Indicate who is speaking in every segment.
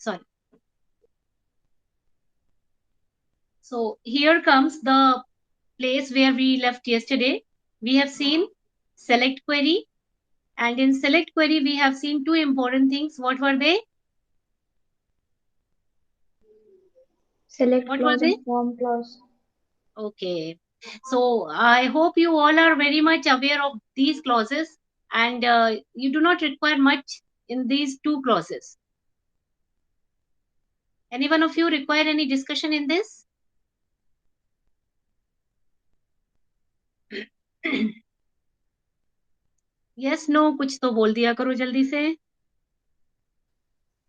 Speaker 1: sorry. So here comes the place where we left yesterday. We have seen select query, and in select query we have seen two important things. What were they?
Speaker 2: Select
Speaker 1: What were
Speaker 2: clause
Speaker 1: they?
Speaker 2: and form clause.
Speaker 1: Okay. So I hope you all are very much aware of these clauses, and you do not require much in these two clauses. Any one of you require any discussion in this? Yes, no, कुछ तो बोल दिया करो जल्दी से.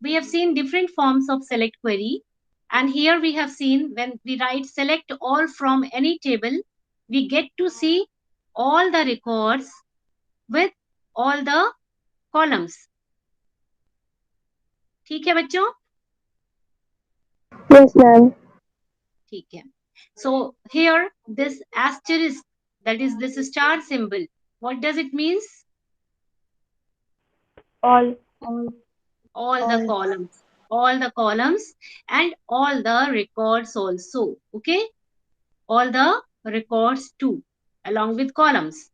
Speaker 1: We have seen different forms of select query, and here we have seen when we write select all from any table, we get to see all the records with all the columns. ठीक है बच्चों?
Speaker 2: Yes, ma'am.
Speaker 1: ठीक है. So here this asterisk, that is this star symbol, what does it means?
Speaker 2: All.
Speaker 1: All the columns and all the records also. Okay, all the records too along with columns.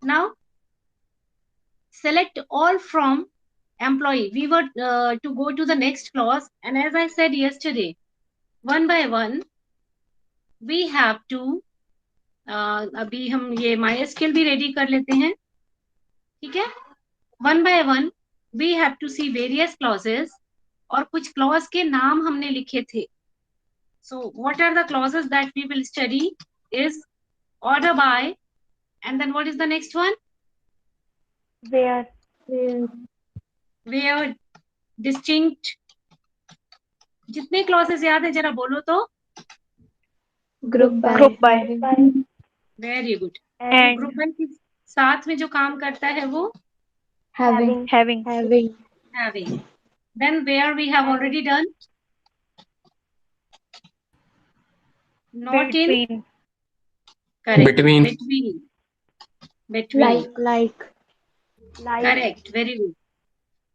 Speaker 1: Now select all from employee. We were to go to the next clause, and as I said yesterday, one by one we have to अभी हम ये MySQL भी ready कर लेते हैं. ठीक है, one by one we have to see various clauses, और कुछ क्लॉज के नाम हमने लिखे थे. So what are the clauses that we will study is order by, and then what is the next one? Where, distinct. जितने clauses याद है जरा बोलो तो.
Speaker 2: Group by.
Speaker 1: Very good.
Speaker 2: And
Speaker 1: group one के साथ में जो काम करता है वो
Speaker 2: having.
Speaker 1: having. Then where we have already done. Not in. Correct. Between.
Speaker 2: Like.
Speaker 1: Correct. Very good.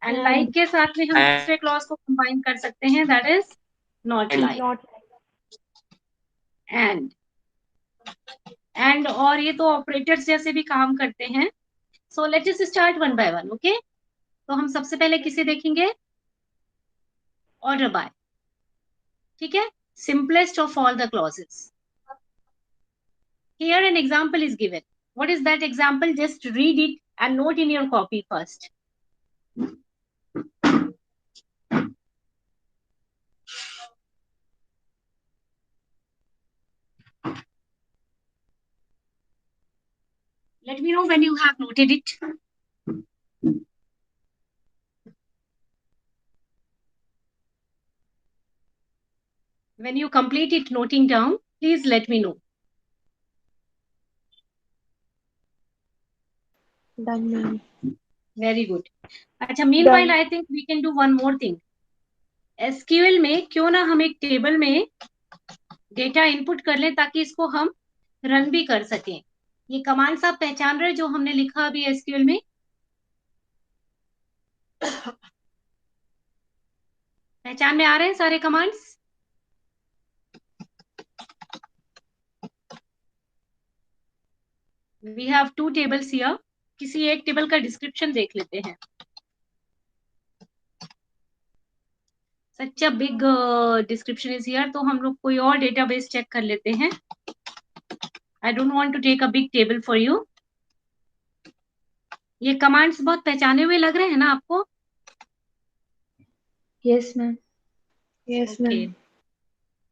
Speaker 1: And like के साथ में हम दूसरे क्लॉज को कंबाइन कर सकते हैं, that is not like. And और ये तो ऑपरेटर्स जैसे भी काम करते हैं. So let us start one by one. Okay, तो हम सबसे पहले किसे देखेंगे? Order by. ठीक है, simplest of all the clauses. Here an example is given. What is that example? Just read it and note in your copy first. Let me know when you have noted it. When you complete it noting down, please let me know.
Speaker 2: Done, ma'am.
Speaker 1: Very good. अच्छा, meanwhile I think we can do one more thing. SQL में क्यों ना हम एक table में data input कर लें ताकि इसको हम रन भी कर सकें. ये कमांड्स आप पहचान रहे जो हमने लिखा अभी SQL में? पहचान में आ रहे हैं सारे commands? We have two tables here. किसी एक टेबल का डिस्क्रिप्शन देख लेते हैं. Such a big description is here, तो हम लोग कोई और डेटाबेस चेक कर लेते हैं. I don't want to take a big table for you. ये कमांड्स बहुत पहचाने हुए लग रहे हैं ना आपको?
Speaker 2: Yes, ma'am. Yes,
Speaker 1: Okay.
Speaker 2: ma'am.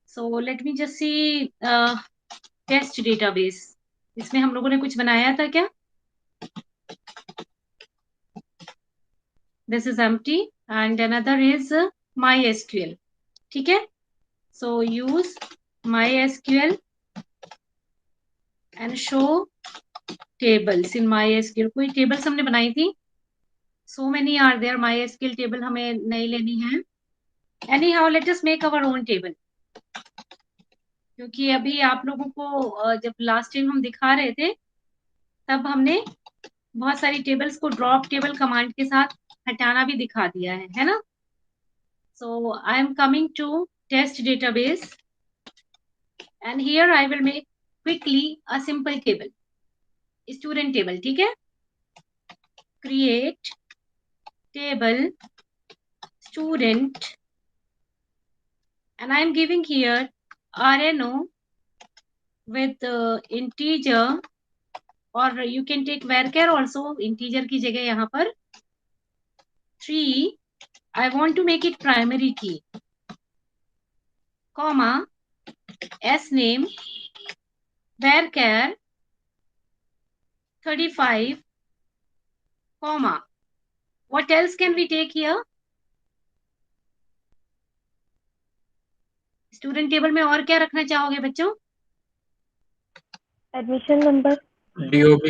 Speaker 1: So let me just see test database. इसमें हम लोगों ने कुछ बनाया था क्या? This is empty and another is MySQL. ठीक है? So use MySQL and show tables in MySQL. कोई tables हमने बनाई थी? So many are there. MySQL table हमें नहीं लेनी है. Anyhow, let us make our own table. क्योंकि अभी आप लोगों को जब लास्ट टाइम हम दिखा रहे थे तब हमने बहुत सारी टेबल्स को ड्रॉप टेबल कमांड के साथ हटाना भी दिखा दिया है ना? So I am coming to test database, and here I will make quickly a simple table, student table. ठीक है, create table student, and I am giving here RNO with integer, or you can take varchar also, integer की जगह यहाँ पर 3. I want to make it primary key, comma s name varchar 35, comma what else can we take here? Student table में और क्या रखना चाहोगे बच्चों?
Speaker 2: Admission number,
Speaker 3: DOB,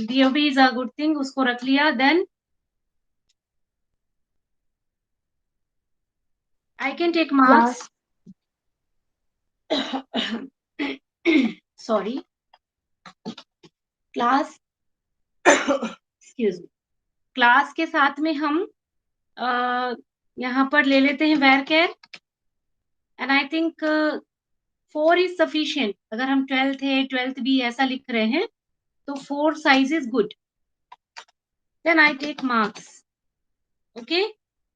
Speaker 1: DOB is a good thing, उसको रख लिया. Then I can take marks. Sorry, class. Excuse me. Class के साथ में हम यहाँ पर ले लेते हैं varchar, and I think 4 is sufficient. अगर हम 12th है 12th भी ऐसा लिख रहे हैं तो 4 size is good. Then I take marks. Okay,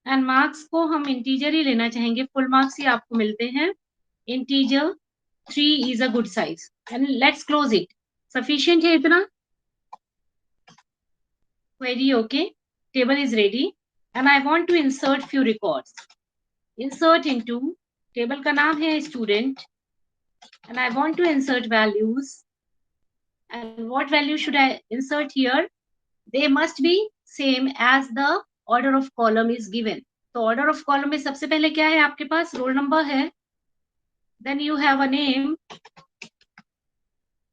Speaker 1: and marks को हम integer ही लेना चाहेंगे, full marks ही आपको मिलते हैं. Integer 3 is a good size, and let's close it. Sufficient है इतना? Query okay, table is ready, and I want to insert few records. Insert into table का नाम है student, and I want to insert values. And what value should I insert here? They must be same as the order of column is given. तो order of column में सबसे पहले क्या है आपके पास? रोल नंबर है. Then you have a name,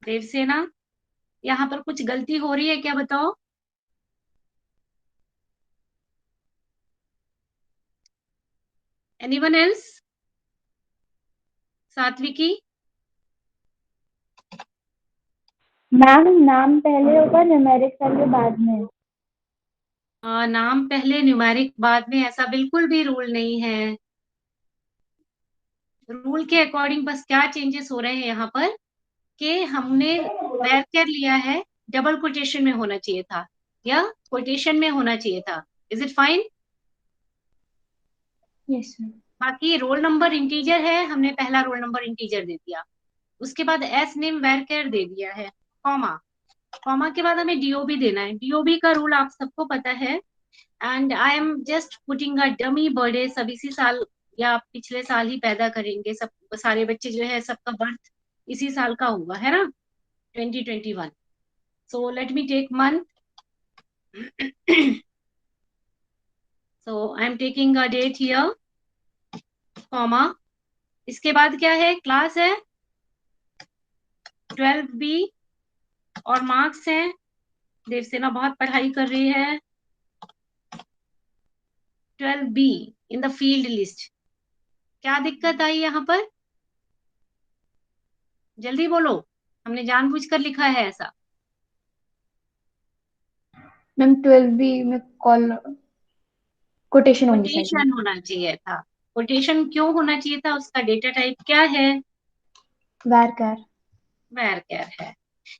Speaker 1: Devasena. यहाँ पर कुछ गलती हो रही है क्या, बताओ? Anyone else? सात्विकी.
Speaker 2: मैम नाम पहले होगा, न्यूमेरिक वैल्यू बाद में.
Speaker 1: नाम पहले न्यूमेरिक बाद में, ऐसा बिल्कुल भी रूल नहीं है. रूल के अकॉर्डिंग बस क्या चेंजेस हो रहे हैं यहाँ पर कि हमने varchar लिया है, डबल कोटेशन में होना चाहिए था या कोटेशन में होना चाहिए था. Is it fine?
Speaker 2: Yes ma'am.
Speaker 1: बाकी रोल नंबर इंटीजर है, हमने पहला रोल नंबर इंटीजर दे दिया, उसके बाद एस नेम varchar दे दिया है, कॉमा. कॉमा के बाद हमें डीओबी देना है. डीओबी का रूल आप सबको पता है. And I am just putting a dummy birthday. सब इसी साल या पिछले साल ही पैदा करेंगे, सब सारे बच्चे जो है सबका बर्थ इसी साल का हुआ है ना, 2021. So let me take month. So I am taking a date here, comma. इसके बाद क्या है? क्लास है 12B और मार्क्स है. देवसेना बहुत पढ़ाई कर रही है. 12B in the field list. क्या दिक्कत आई यहाँ पर? जल्दी बोलो, हमने जानबूझकर लिखा है ऐसा.
Speaker 2: मैम 12B में कॉल कोटेशन होनी चाहिए.
Speaker 1: कोटेशन होना चाहिए था. कोटेशन क्यों होना चाहिए था? उसका डेटा टाइप क्या है?
Speaker 2: varchar.
Speaker 1: varchar है.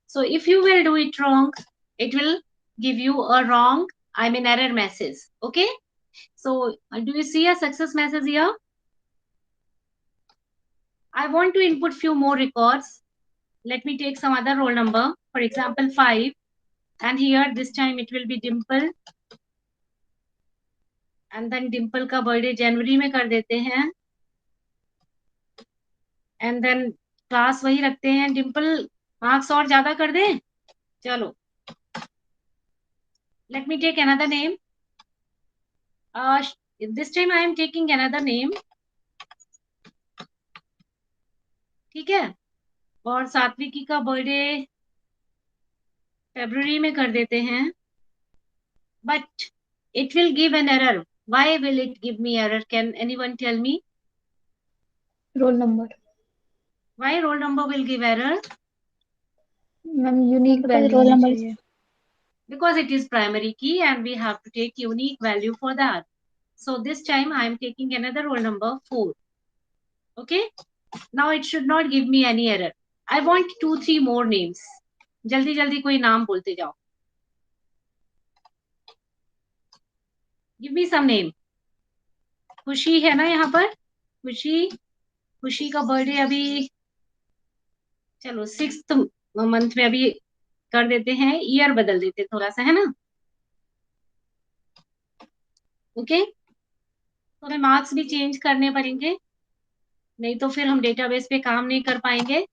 Speaker 1: So if you will do it wrong, it will give you a wrong, I mean error message. Okay, so do you see a success message here? I want to input few more records. Let me take some other roll number, for example 5, and here this time it will be Dimple, and then Dimple का birthday जनवरी में कर देते हैं, and then class वही रखते हैं. Dimple marks और ज्यादा कर दें? चलो, let me take another name. This time I am taking another name. ठीक है, और सात्विकी का बर्थडे फरवरी में कर देते हैं. But it will give an error. Why will it give me error? Can anyone tell me?
Speaker 2: Roll number.
Speaker 1: Why roll number will give error?
Speaker 2: Ma'am unique value
Speaker 4: roll
Speaker 2: होनी
Speaker 4: number
Speaker 2: चाहिए.
Speaker 1: Because it is primary key and we have to take unique value for that. So this time I am taking another roll number 4. Okay, now it should not give me any error. I want 2-3 more names. जल्दी जल्दी कोई नाम बोलते जाओ. Give me some name. खुशी है ना यहाँ पर? खुशी का बर्थडे अभी, चलो 6th मंथ में अभी कर देते हैं, ईयर बदल देते थोड़ा सा, है ना? ओके, तो हमें मार्क्स भी चेंज करने पड़ेंगे, नहीं तो फिर हम डेटाबेस पे काम नहीं कर पाएंगे.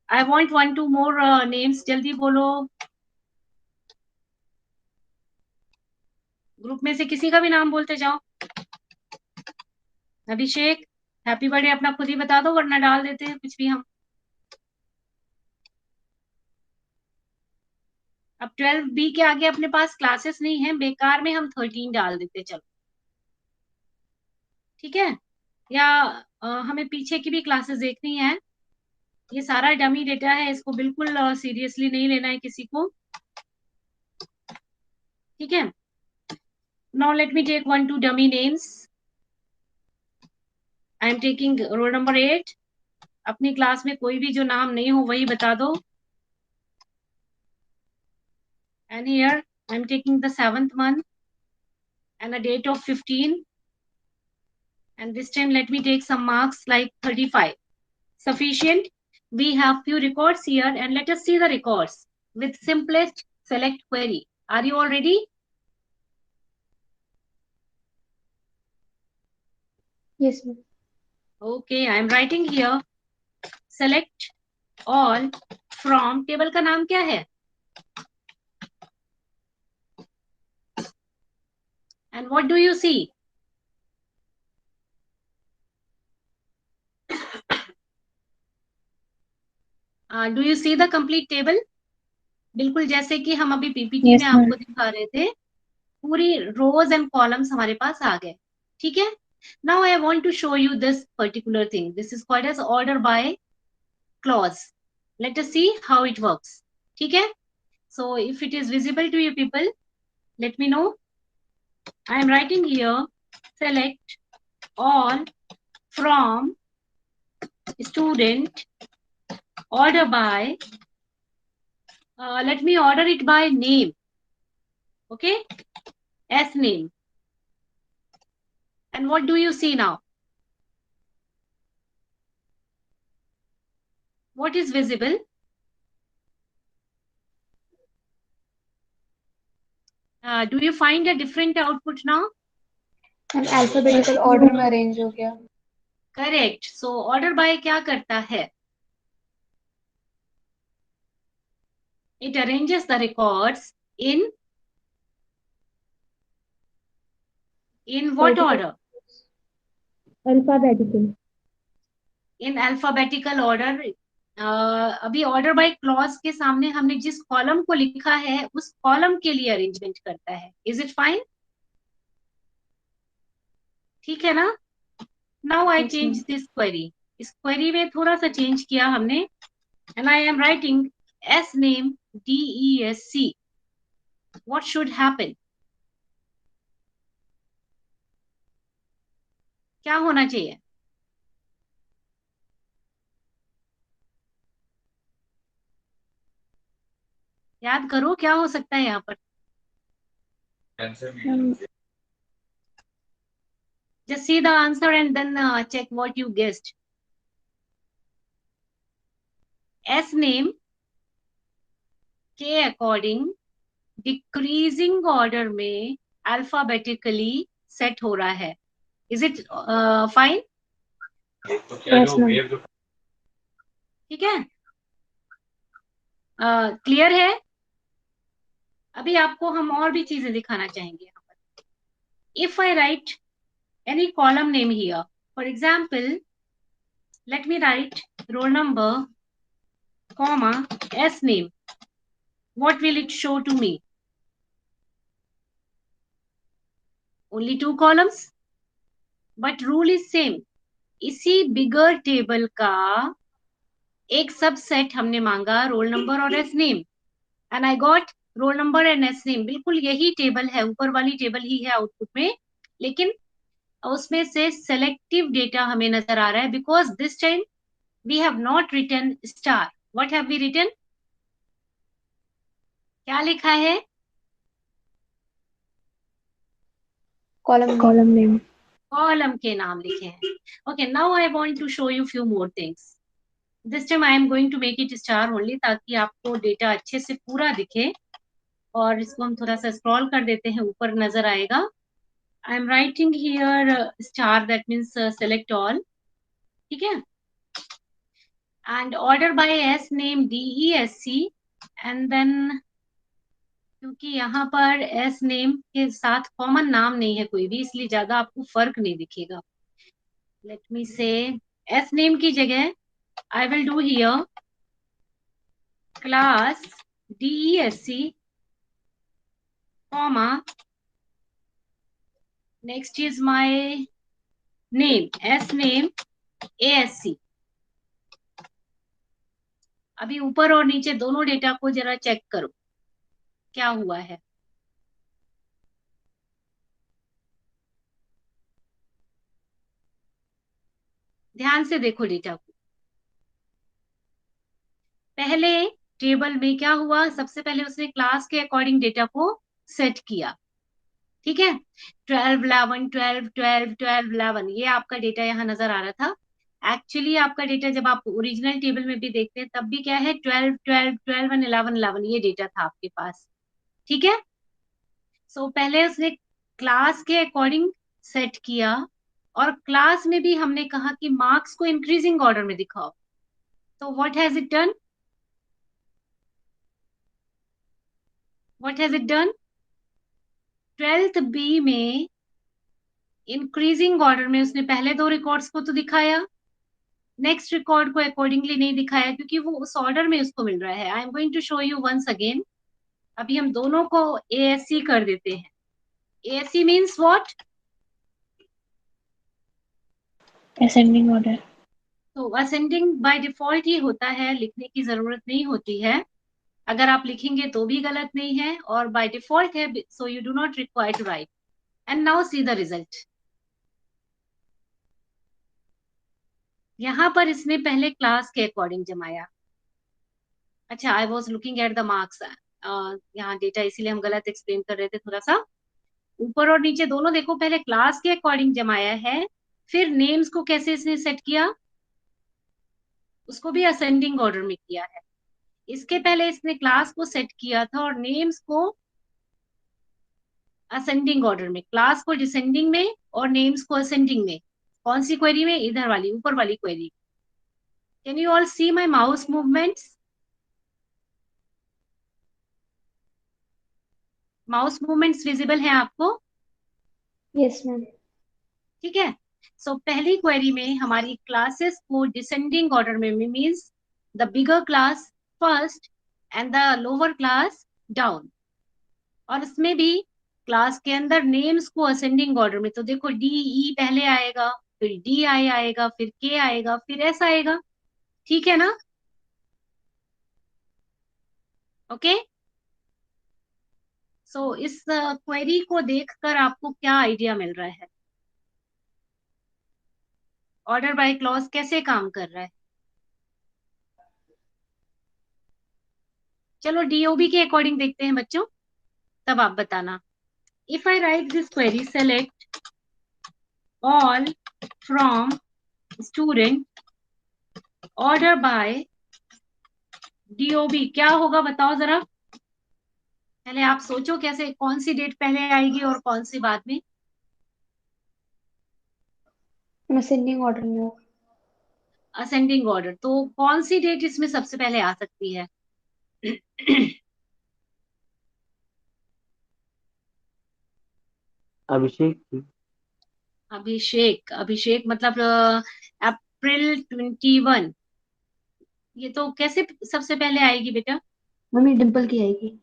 Speaker 1: I want 1-2 more names. जल्दी बोलो. ग्रुप में से किसी का भी नाम बोलते जाओ. अभिषेक, हैप्पी बर्थडे अपना खुद ही बता दो, वरना डाल देते हैं कुछ भी हम. अब 12B के आगे अपने पास क्लासेस नहीं है, बेकार में हम 13 डाल देते. चलो ठीक है, या हमें पीछे की भी क्लासेस देखनी है. ये सारा डमी डेटा है, इसको बिल्कुल सीरियसली नहीं लेना है किसी को. ठीक है, now let me take 1-2 dummy names. I am taking roll number 8. अपनी क्लास में कोई भी जो नाम नहीं हो वही बता दो. And here I'm taking the 7th month and a date of 15. And this time let me take some marks like 35. Sufficient. We have few records here and let us see the records with simplest select query. Are you all ready?
Speaker 2: Yes, ma'am.
Speaker 1: Okay, I am writing here. Select all from table का नाम क्या है? And what do you see? Do you see the complete table? बिल्कुल जैसे कि हम अभी PPT
Speaker 2: Yes,
Speaker 1: में
Speaker 2: ma'am.
Speaker 1: आपको दिखा रहे थे, पूरी रोज एंड कॉलम्स हमारे पास आ गए. ठीक है, now I want to show you this particular thing. This is called as order by clause. Let us see how it works. ठीक है, so if it is visible to you people, let me know. I am writing here select all from student order by, let me order it by name. Okay, S name. And what do you see now? What is visible? Do you find a different output now?
Speaker 2: And alphabetical order में arrange हो गया.
Speaker 1: Correct. So order by क्या करता है? It arranges the records in what order?
Speaker 2: Alphabetical.
Speaker 1: In alphabetical order. अभी order by clause के सामने हमने जिस कॉलम को लिखा है उस कॉलम के लिए अरेंजमेंट करता है. Is it fine? ठीक है ना? Now I change this query. इस क्वेरी में थोड़ा सा चेंज किया हमने. And I am writing S name DESC. What should happen? क्या होना चाहिए? याद करो क्या हो सकता है यहाँ पर. Just see the answer and then check what you guessed. S name के अकॉर्डिंग डिक्रीजिंग ऑर्डर में अल्फाबेटिकली सेट हो रहा है. Is it fine? ठीक है, क्लियर है? अभी आपको हम और भी चीजें दिखाना चाहेंगे यहाँ पर. If I right any column name here, for example, let me write roll number comma S name. What will it show to me? Only 2 columns, but rule is same. इसी बिगर टेबल का एक सबसेट हमने मांगा roll number और S name, and I got roll number and S name, बिल्कुल यही table है, ऊपर वाली टेबल ही है आउटपुट में, लेकिन उसमें से सेलेक्टिव डेटा हमें नजर आ रहा है, because this time we have not written star. What have we written? क्या लिखा है?
Speaker 2: Column name.
Speaker 3: Column name.
Speaker 1: Column के नाम लिखे हैं. Okay, now I want to show you few more things. This time I am going to make it star only, ताकि आपको data अच्छे से पूरा दिखे. और इसको हम थोड़ा सा स्क्रॉल कर देते हैं, ऊपर नजर आएगा. I am writing here star, that means select all. ठीक है. And order by S name DESC. And then, क्योंकि यहाँ पर एस नेम के साथ कॉमन नाम नहीं है कोई भी, इसलिए ज्यादा आपको फर्क नहीं दिखेगा. लेट मी से, एस नेम की जगह I will do here class DESC, comma, next is my name, S name ASC. अभी ऊपर और नीचे दोनों डेटा को जरा चेक करो क्या हुआ है. ध्यान से देखो डेटा को. पहले टेबल में क्या हुआ, सबसे पहले उसने क्लास के अकॉर्डिंग डेटा को सेट किया. ठीक है. 12 11 12 12 12 11, ये आपका डेटा यहाँ नजर आ रहा था. एक्चुअली आपका डेटा जब आप ओरिजिनल टेबल में भी देखते हैं तब भी क्या है, 12 12 12 एंड 11 11, ये डेटा था आपके पास. ठीक है. सो पहले उसने क्लास के अकॉर्डिंग सेट किया, और क्लास में भी हमने कहा कि मार्क्स को इंक्रीजिंग ऑर्डर में दिखाओ. तो what has it done? What has it done? 12th B में इंक्रीजिंग ऑर्डर में उसने पहले दो रिकॉर्ड्स को तो दिखाया, नेक्स्ट रिकॉर्ड को अकॉर्डिंगली नहीं दिखाया, क्योंकि वो उस ऑर्डर में उसको मिल रहा है. I am going to show you once again. अभी हम दोनों को ASC कर देते हैं. ASC means what?
Speaker 3: Ascending order.
Speaker 1: तो असेंडिंग बाय डिफॉल्ट ही होता है, लिखने की जरूरत नहीं होती है. अगर आप लिखेंगे तो भी गलत नहीं है, और बाय डिफॉल्ट है, so you do not require to write. And now see the result. यहाँ पर इसने पहले क्लास के अकॉर्डिंग जमाया. अच्छा, I was looking at the marks. यहाँ डेटा इसीलिए हम गलत एक्सप्लेन कर रहे थे थोड़ा सा. ऊपर और नीचे दोनों देखो, पहले क्लास के अकॉर्डिंग जमाया है, फिर नेम्स को कैसे इसने सेट किया, उसको भी असेंडिंग ऑर्डर में किया है. इसके पहले इसने क्लास को सेट किया था और नेम्स को असेंडिंग ऑर्डर में, क्लास को डिसेंडिंग में और नेम्स को असेंडिंग में. कौन सी क्वेरी में? इधर वाली, ऊपर वाली query. Can you all see my mouse movements? Mouse movements visible है आपको?
Speaker 2: Yes ma'am.
Speaker 1: ठीक है. सो पहली क्वेरी में हमारी क्लासेस को डिसेंडिंग ऑर्डर में means the bigger class first and the lower class down. और इसमें भी क्लास के अंदर नेम्स को असेंडिंग ऑर्डर में. तो देखो DE पहले आएगा, फिर DI आएगा, फिर K आएगा, फिर S आएगा. ठीक है ना? ओके. सो इस क्वेरी को देखकर आपको क्या आइडिया मिल रहा है, ऑर्डर बाय क्लॉज कैसे काम कर रहा है? चलो DOB के अकॉर्डिंग देखते हैं बच्चों, तब आप बताना. If I right this query, select all from student, order by DOB, क्या होगा बताओ जरा. पहले आप सोचो कैसे, कौन सी डेट पहले आएगी और कौन सी बाद में.
Speaker 2: असेंडिंग ऑर्डर में हो।
Speaker 1: असेंडिंग ऑर्डर, तो कौन सी डेट इसमें सबसे पहले आ सकती है?
Speaker 3: अभिषेक की।
Speaker 1: अभिषेक. अभिषेक मतलब April 21. ये तो कैसे सबसे पहले आएगी बेटा?
Speaker 2: मम्मी डिम्पल की आएगी।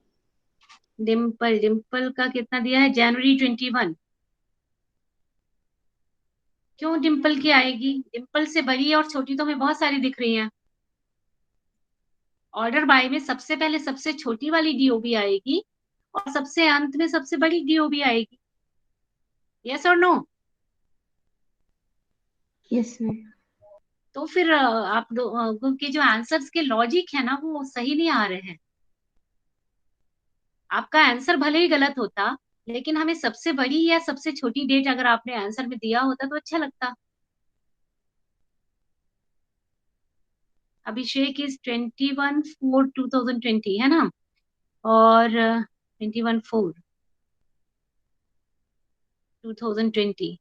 Speaker 1: डिम्पल. डिम्पल का कितना दिया है? January 21. क्यों डिम्पल की आएगी? डिम्पल से बड़ी और छोटी तो हमें बहुत सारी दिख रही हैं. ऑर्डर बाय में सबसे पहले सबसे छोटी वाली डीओबी आएगी और सबसे अंत में सबसे बड़ी डीओबी आएगी। यस और नो?
Speaker 2: Yes ma'am.
Speaker 1: तो फिर आप लोगों के जो आंसर्स के लॉजिक है ना वो सही नहीं आ रहे हैं। आपका आंसर भले ही गलत होता, लेकिन हमें सबसे बड़ी या सबसे छोटी डेट अगर आपने आंसर में दिया होता तो अच्छा लगता। अभिषेक इज 21/4/2020 है ना, और 21/4/2020।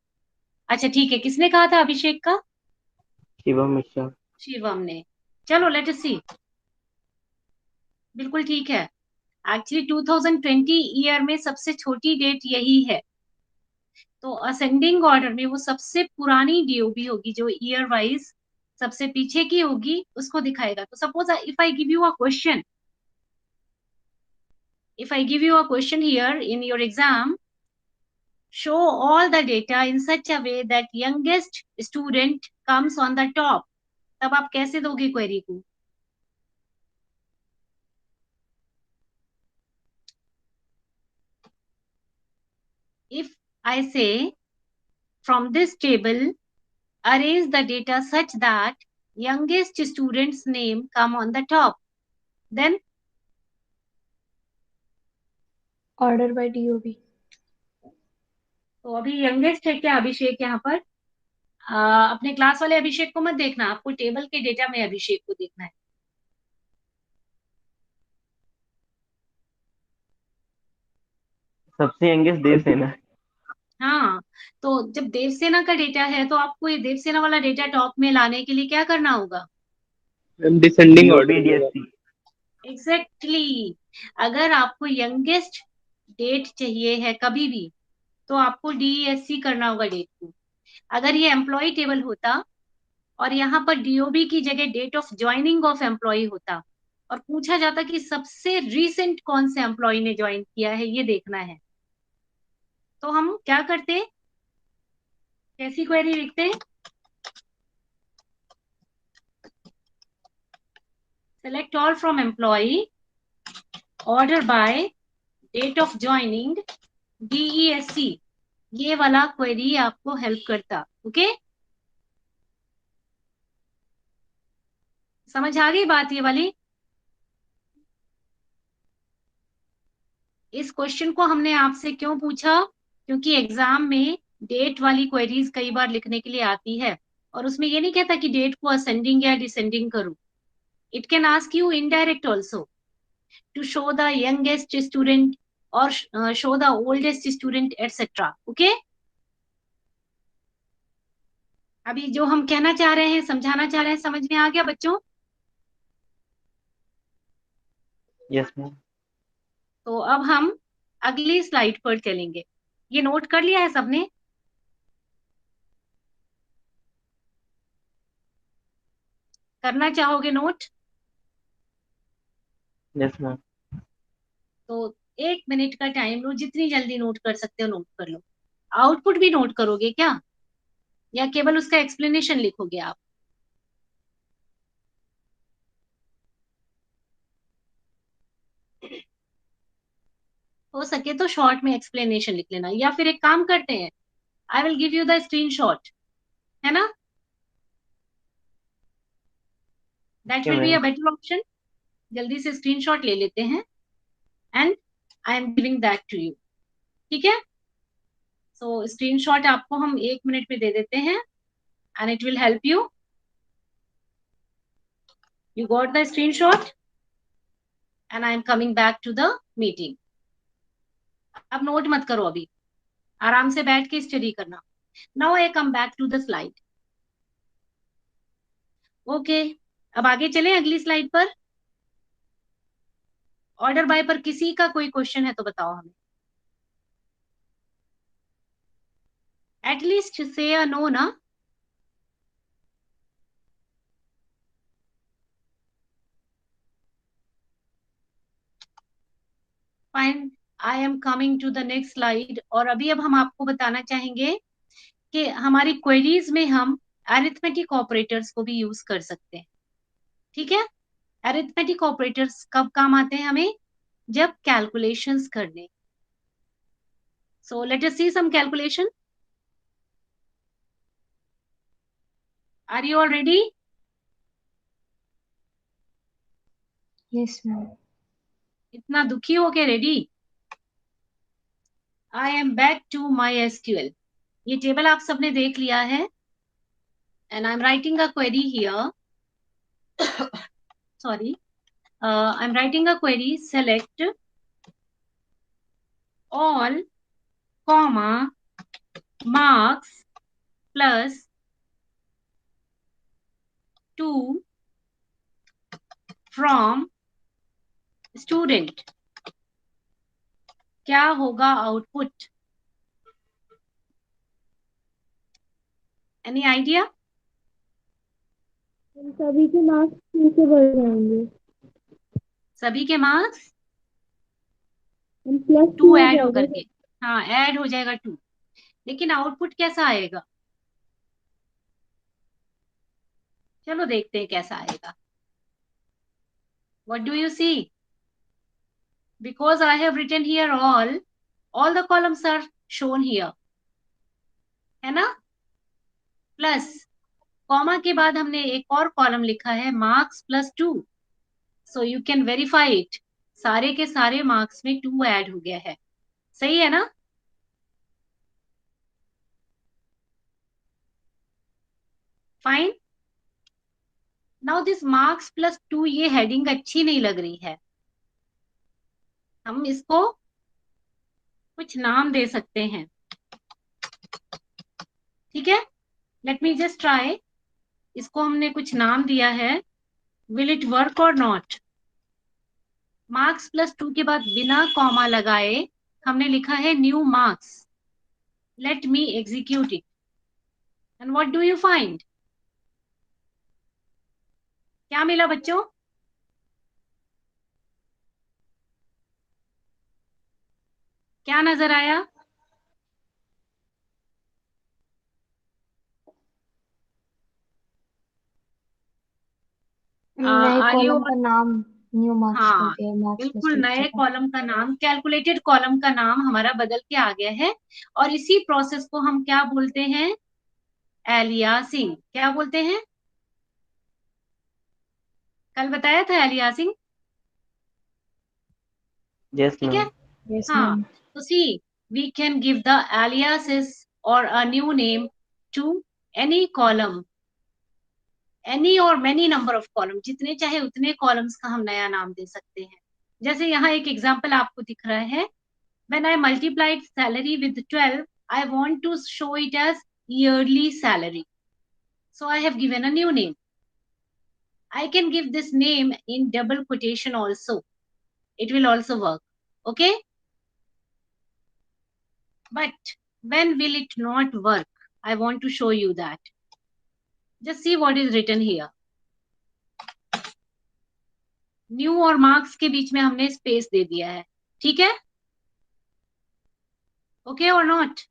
Speaker 1: अच्छा ठीक है, किसने कहा था अभिषेक का?
Speaker 3: शिवम मिश्रा।
Speaker 1: शिवम ने। चलो लेट अस सी। बिल्कुल ठीक है। एक्चुअली 2020 ईयर में सबसे छोटी डेट यही है। तो असेंडिंग ऑर्डर में वो सबसे पुरानी डीओबी होगी जो ईयर वाइज सबसे पीछे की होगी, उसको दिखाएगा। तो suppose if I give you a question, if I give you a question here in your exam, show all the data in such a way that youngest student comes on the top, तब आप कैसे दोगे query को? If I say from this table arrange the data such that youngest student's name come on the top, then
Speaker 2: order by DOB.
Speaker 1: तो अभी youngest है क्या अभिषेक यहाँ पर? अपने क्लास वाले अभिषेक को मत देखना, आपको टेबल के डेटा में अभिषेक को देखना है।
Speaker 3: सबसे यंगेस्ट देवसेना।
Speaker 1: हाँ, तो जब देवसेना का डेटा है तो आपको ये देवसेना वाला डेटा टॉप में लाने के लिए क्या करना होगा?
Speaker 4: डिसेंडिंग ऑर्डर
Speaker 3: डीओबी
Speaker 4: होगा।
Speaker 3: डीएससी।
Speaker 1: एग्जैक्टली। अगर आपको यंगेस्ट डेट चाहिए है कभी भी, तो आपको डीएससी करना होगा डेट को। अगर ये एम्प्लॉय टेबल होता और यहाँ पर डीओबी की जगह date of joining of employee होता और पूछा जाता कि सबसे रीसेंट कौन से एम्प्लॉय ने ज्वाइन किया है ये देखना है, तो हम क्या करते? कैसी क्वेरी लिखते? Select all from employee, order by, date of joining, DESC. ये वाला क्वेरी आपको हेल्प करता। ओके, समझ आ गई बात ये वाली? इस क्वेश्चन को हमने आपसे क्यों पूछा? क्योंकि एग्जाम में डेट वाली क्वेरीज कई बार लिखने के लिए आती है और उसमें ये नहीं कहता कि डेट को असेंडिंग या डिसेंडिंग करो। It can ask you indirect also to show the youngest student और show the oldest student etcetera. Okay, अभी जो हम कहना चाह रहे हैं, समझाना चाह रहे हैं, समझ में आ गया बच्चों?
Speaker 3: Yes ma'am.
Speaker 1: तो अब हम अगली स्लाइड पर चलेंगे। ये नोट कर लिया है सबने? करना चाहोगे नोट?
Speaker 3: Yes ma'am.
Speaker 1: तो 1 मिनट का टाइम लो, जितनी जल्दी नोट कर सकते हो नोट कर लो। आउटपुट भी नोट करोगे क्या, या केवल उसका एक्सप्लेनेशन लिखोगे आप? हो सके तो शॉर्ट में एक्सप्लेनेशन लिख लेना, या फिर एक काम करते हैं, I will give you the screenshot, है ना? That will be a better option. जल्दी से स्क्रीनशॉट ले लेते हैं and I am giving that to you. ठीक है, सो स्क्रीनशॉट आपको हम 1 मिनट में दे देते हैं and it will help you. You got the screenshot and I am coming back to the meeting. अब नोट मत करो, अभी आराम से बैठ के स्टडी करना। Now I come back to the slide. Okay, अब आगे चलें अगली स्लाइड पर। ऑर्डर बाय पर किसी का कोई क्वेश्चन है तो बताओ हमें। एटलीस्ट से अ नो ना। Fine, I am coming to the next slide. और अभी अब हम आपको बताना चाहेंगे कि हमारी क्वेरीज में हम अरिथमेटिक ऑपरेटर्स को भी यूज कर सकते हैं। ठीक है, अरिथमेटिक ऑपरेटर्स कब काम आते हैं हमें? जब कैलकुलेशंस करने. So let us see some calculation. Are you all ready?
Speaker 2: Yes, ma'am.
Speaker 1: इतना दुखी हो के ready? I am back to MySQL. ये टेबल आप सबने देख लिया है. And I'm writing a query here. Sorry. I'm writing a query. Select all, comma, marks plus 2 from student. क्या होगा आउटपुट? Any idea?
Speaker 2: सभी के मार्क्स नीचे बढ़ जाएंगे.
Speaker 1: सभी के मार्क्स
Speaker 2: प्लस
Speaker 1: 2 ऐड होकर के, हाँ ऐड हो जाएगा 2. लेकिन आउटपुट कैसा आएगा? चलो देखते हैं कैसा आएगा. What do you see? Because I have written here all the columns are shown here, है ना? प्लस कॉमा के बाद हमने एक और कॉलम लिखा है marks plus 2. So you can verify it. सारे के सारे मार्क्स में 2 ऐड हो गया है. सही है ना? Fine. Now this marks plus 2, ये हेडिंग अच्छी नहीं लग रही है. हम इसको कुछ नाम दे सकते हैं. ठीक है, लेट मी जस्ट ट्राई. इसको हमने कुछ नाम दिया है. विल इट वर्क और नॉट? मार्क्स प्लस 2 के बाद बिना कॉमा लगाए हमने लिखा है new marks. Let me execute it. And what do you find? क्या मिला बच्चों? क्या नजर आया?
Speaker 2: नए
Speaker 1: Are you?
Speaker 2: कॉलम का नाम न्यू मार्क्स कर
Speaker 1: हाँ
Speaker 2: दिया. मार्क्स
Speaker 1: बिल्कुल,
Speaker 2: प्लस
Speaker 1: नए
Speaker 2: 2
Speaker 1: कॉलम का नाम, कैलकुलेटेड कॉलम का नाम हमारा बदल के आ गया है. और इसी प्रोसेस को हम क्या बोलते हैं? एलियासिंग. क्या बोलते हैं? कल बताया था एलियासिंग.
Speaker 3: Yes,
Speaker 1: ठीक है.
Speaker 3: ma'am.
Speaker 2: Yes,
Speaker 1: हाँ,
Speaker 2: ma'am.
Speaker 1: तो see we can give the aliases और a new name to any column, any or many number of column. जितने चाहे उतने कॉलम्स का हम नया नाम दे सकते हैं. जैसे यहाँ एक एग्जाम्पल आपको दिख रहा है. When I multiplied salary with 12, I want to show it as yearly salary. So I have given a new name. I can give this name in double quotation also. It will also work. Okay? But when will it not work? I want to show you that. Just see what is written here. New और marks के बीच में हमने space दे दिया है. ठीक है? Okay or not?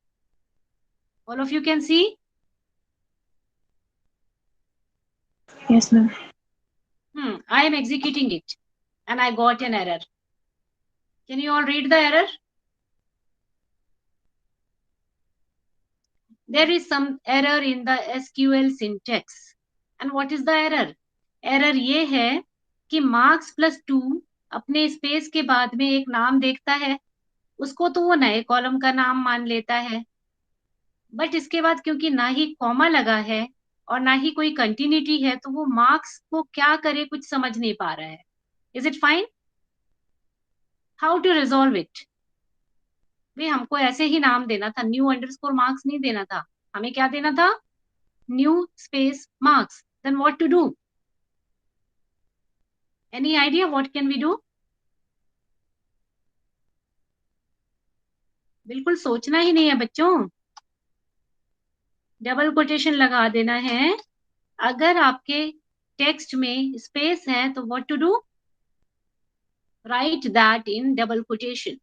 Speaker 1: All of you can see?
Speaker 2: Yes, ma'am.
Speaker 1: I am executing it and I got an error. Can you all read the error? There is some error in the SQL syntax. And what is the error? Error ये है कि marks plus 2 अपने space के बाद में एक नाम देखता है, उसको तो वो नए कॉलम का नाम मान लेता है. बट इसके बाद क्योंकि ना ही कॉमा लगा है और ना ही कोई कंटिन्यूटी है, तो वो मार्क्स को क्या करे कुछ समझ नहीं पा रहा है. Is it fine? How to resolve it? भाई हमको ऐसे ही नाम देना था, न्यू अंडरस्कोर मार्क्स नहीं देना था. हमें क्या देना था? New space marks. Then what to do? Any idea what can we do? बिल्कुल सोचना ही नहीं है बच्चों. डबल कोटेशन लगा देना है. अगर आपके टेक्स्ट में स्पेस है तो what to do? Write that in double quotation.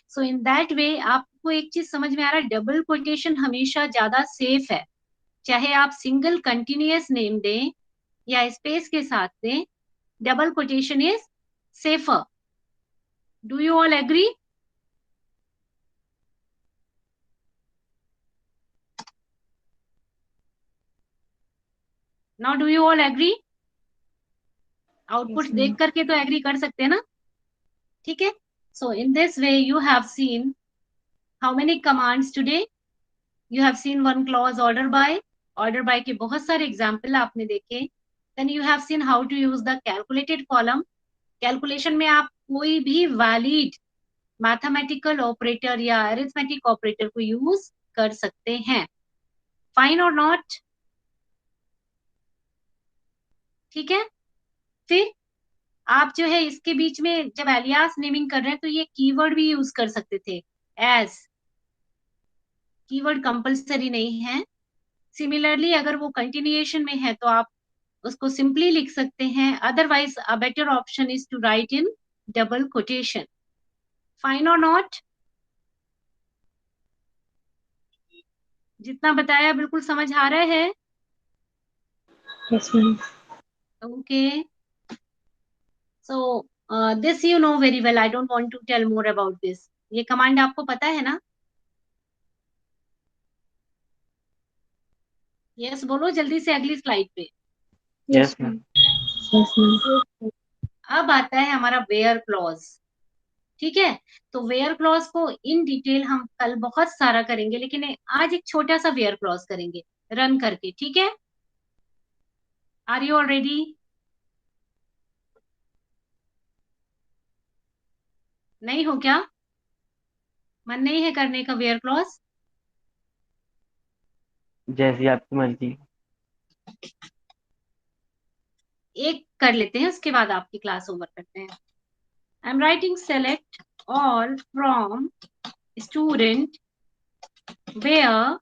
Speaker 1: So in that way आपको एक चीज समझ में आ रहा है, डबल कोटेशन हमेशा ज्यादा सेफ है. चाहे आप सिंगल कंटिन्यूअस नेम दें या स्पेस के साथ दें, double quotation is safer. Do you all agree? Now do you all agree? Outputs देख करके तो agree कर सकते हैं ना? ठीक है? So in this way you have seen how many commands today? You have seen one clause order by के बहुत सारे example आपने देखे. Then you have seen how to use the calculated column. Calculation में आप कोई भी valid mathematical operator या arithmetic operator को use कर सकते हैं. Fine or not? ठीक है? फिर आप जो है इसके बीच में जब एलियास नेमिंग कर रहे हैं तो ये कीवर्ड भी यूज कर सकते थे. एज कीवर्ड कंपलसरी नहीं है. सिमिलरली अगर वो कंटिन्यूएशन में है तो आप उसको सिंपली लिख सकते हैं. Otherwise a better option is to write in double quotation. Fine और नॉट? जितना बताया बिल्कुल समझ आ रहा है?
Speaker 2: Yes, ma'am.
Speaker 1: Okay. So this you know very well. I don't want to tell more about this. ये कमांड आपको पता है ना? यस बोलो जल्दी से अगली स्लाइड पे.
Speaker 3: Yes, ma'am.
Speaker 2: Yes, ma'am.
Speaker 1: अब आता है हमारा वेयर क्लॉज. ठीक है? तो वेयर क्लॉज को इन डिटेल हम कल बहुत सारा करेंगे, लेकिन आज एक छोटा सा वेयर क्लॉज करेंगे रन करके. ठीक है? Are you all ready? नहीं हो क्या? मन नहीं है करने का वेयर क्लॉज?
Speaker 3: जैसी आपकी मर्जी.
Speaker 1: एक कर लेते हैं, उसके बाद आपकी क्लास ओवर करते हैं. I am writing select all from student where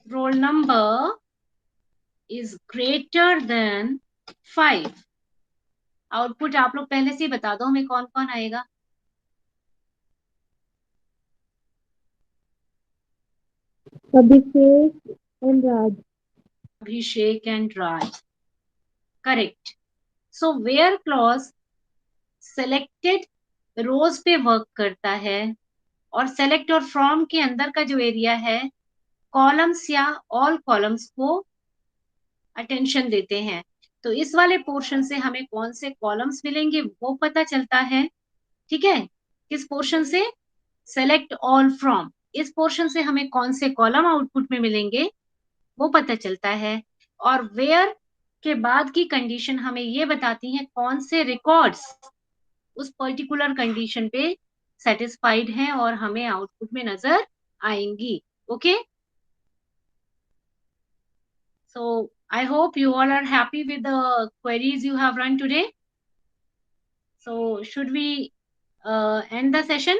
Speaker 1: roll number is greater than 5. Output आप लोग पहले से ही बता दो हमें कौन कौन आएगा.
Speaker 2: Abhishek and Raj.
Speaker 1: Abhishek and Raj. Correct. So where clause selected rows पे वर्क करता है और select और from के अंदर का जो एरिया है कॉलम्स या ऑल कॉलम्स को अटेंशन देते हैं. तो इस वाले पोर्शन से हमें कौन से कॉलम्स मिलेंगे वो पता चलता है. ठीक है? किस पोर्शन से? Select all from. इस पोर्शन से हमें कौन से कॉलम आउटपुट में मिलेंगे वो पता चलता है. और वेयर के बाद की कंडीशन हमें ये बताती है कौन से रिकॉर्ड्स उस पर्टिकुलर कंडीशन पे सेटिस्फाइड हैं और हमें आउटपुट में नजर आएंगी. Okay? So I hope you all are happy with the queries you have run today. So should we end the session?